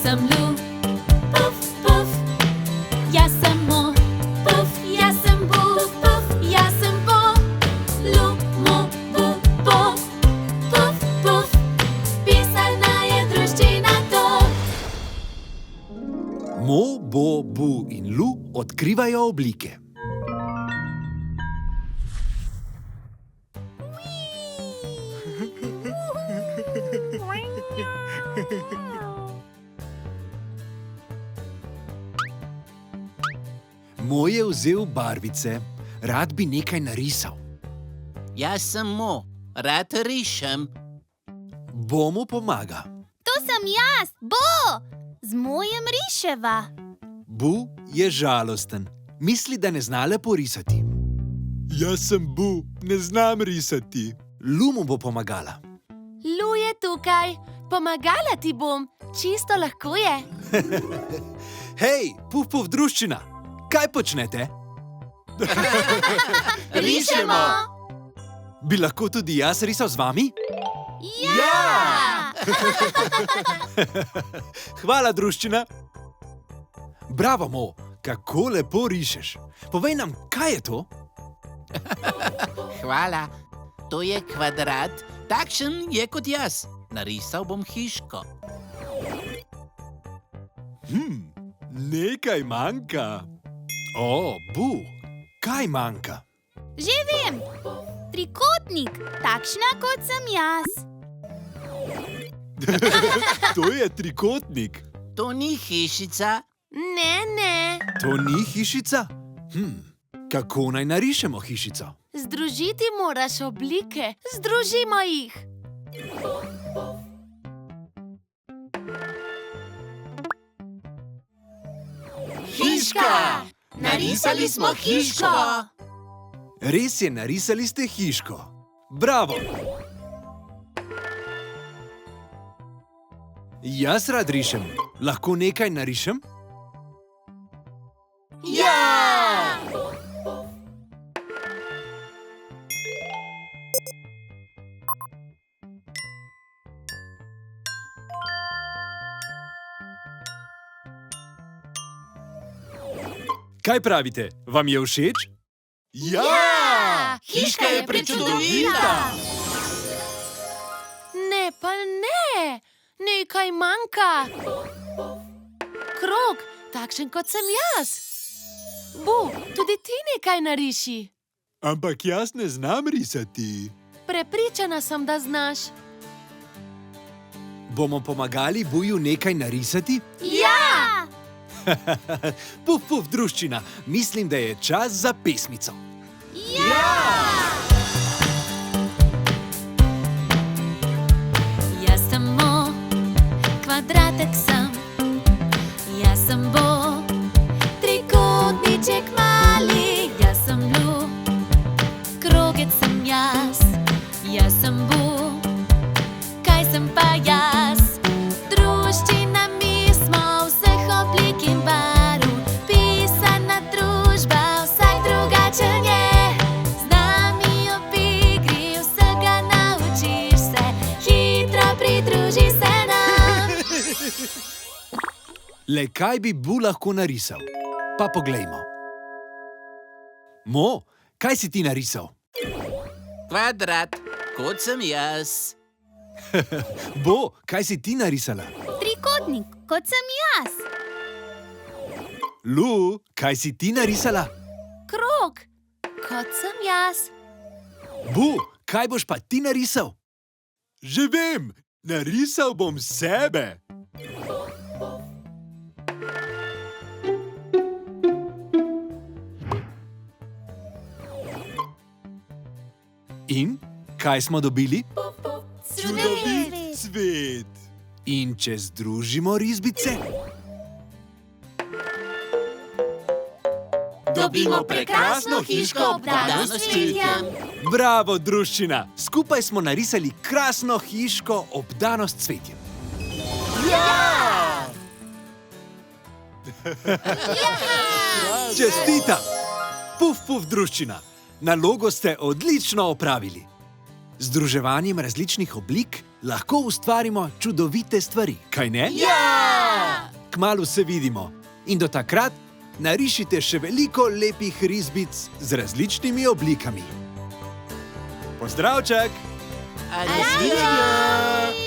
sem Lu, puf, puf. Jaz sem Mo, puf, jaz sem Bu, puf, jaz sem Bo. Lu, Mo, Bu, Bo, puf, puf. Pisana je druščina to. Mo, Bo, Bu in Lu odkrivajo oblike. Mo je vzel barvice, rad bi nekaj narisal. Jaz sem Mo, rad rišem. Bo mu pomaga. To sem jaz, Bo! Z mojem riševa. Bu je žalosten. Misli, da ne zna lepo risati. Jaz sem Bu, ne znam risati. Lu mu bo pomagala. Lu je tukaj. Pomagala ti bom. Čisto lahko je. Hej, puf, puf, druščina! Kaj počnete? Rišemo! Bi lahko tudi jaz risal z vami? Ja! Hvala, druščina. Bravo, Mo, kako lepo rišeš. Povej nam, kaj je to? Hvala. To je kvadrat, takšen je kot jaz. Narisal bom hiško. Nekaj manjka. O, Bu, kaj manjka? Že vem. Trikotnik, takšna kot sem jaz. To je trikotnik. To ni hišica. Ne. To ni hišica? Kako naj narišemo hišico? Združiti moraš oblike. Združimo jih. Hiška! Narisali smo hiško! Res je, narisali ste hiško. Bravo! Jaz rad rišem. Lahko nekaj narišem? Ja! Kaj pravite? Vam je všeč? Ja! Hiška je prečudovita! Ne, pa ne. Nekaj manjka. Krog, takšen kot sem jaz. Bu, tudi ti nekaj nariši. Ampak jaz ne znam risati. Prepričana sem, da znaš. Bomo pomagali Buju nekaj narisati? Ja! Puf, puf, druščina, mislim, da je čas za pesmico. Jaz sem Mo, kvadratek sem. Jaz sem Bo, trikotniček mali. Jaz sem Lu, krogec sem jaz. Jaz sem Bu, kaj sem pa jaz? Druščina, mi smo vseh oblik in barv. Pisana družba, vsak drugačen je. Z nami ob igri vsega naučiš se. Hitro pridruži se nam. Le kaj bi Bu lahko narisal? Pa poglejmo. Mo, kaj si ti narisal? Kvadrat, kot sem jaz. Bo, kaj si ti narisala? Trikotnik, kot sem jaz. Lu, kaj si ti narisala? Krog, kot sem jaz. Bu, kaj boš pa ti narisal? Že vem, narisal bom sebe. In kaj smo dobili? Čudovit svet. In če združimo risbice? Dobimo prekrasno hiško obdano s cvetjem. Bravo, druščina! Skupaj smo narisali krasno hiško obdano s cvetjem. Ja! Čestitam! Puf, puf, druščina! Nalogo ste odlično opravili. Z združevanjem različnih oblik lahko ustvarimo čudovite stvari, kaj ne? Ja! Kmalu se vidimo. In do takrat narišite še veliko lepih risbic z različnimi oblikami. Pozdravček! Nasvidenje!